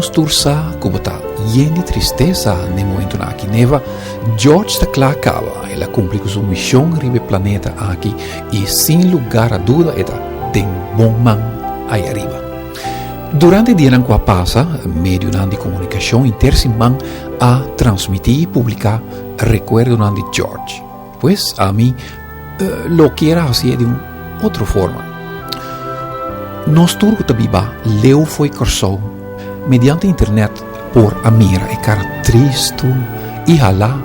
nos tursa kubota lleni tristeza ne momento na aqui neva, George está clara ela cumpre com sua missão ribe planeta aqui e sem lugar a dúvida eta tem bom man aí arriba. Durante o dia que passa, meio de comunicação intersimman a transmitir e publicar recuerdo de George. Pues a mí lo quiero hacer de una otra forma. Nos turco tabiba leu foi corso mediante internet por amira e cara triste e jalá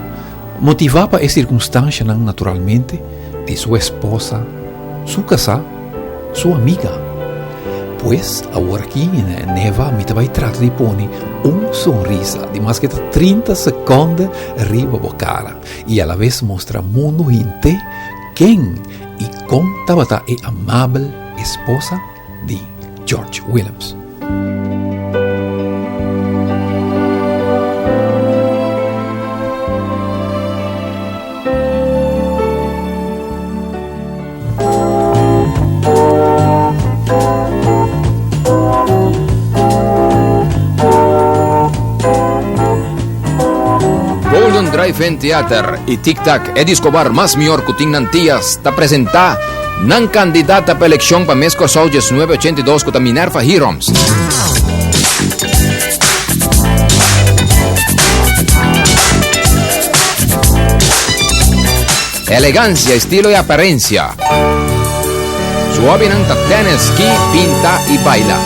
motivaba e circunstância naturalmente de sua esposa, su casa, sua amiga. Pues agora aqui neva me vai tratar de pôr sorrisa de mais que 30 segundos riba a cara e a la vez mostra mundo gente quem e como tabata e amável esposa de George Williams. Golden Drive-In Theater e Tic Tac Eddie Escobar mais melhor que Tingnan Tias está apresentar nan candidata para eleição para mês Corsol 1982 com a Minerva Heroes. Elegancia, estilo e aparência. Suave nanta tennis, ski, pinta e baila.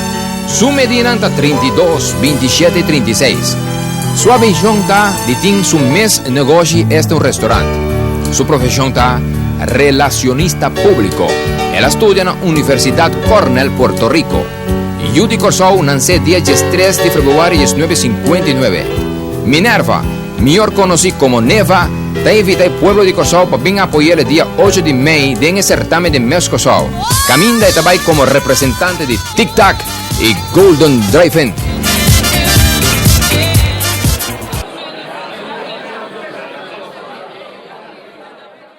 Su medida nanta 32, 27 e 36. Sua visão tá de ter su mês negócio este um restaurante. Su profissão tá relacionista público. Ela estudia na Universidade Cornell, Puerto Rico. E Judy Corsol nasceu dia 3 de fevereiro de 1959. Minerva, melhor conhecida como Neva, está invitando o pueblo de Corsol para vir apoiar o dia 8 de maio em certamen de Mês Corsol. Caminda e trabalha como representante de Tic Tac e Golden Drive-In.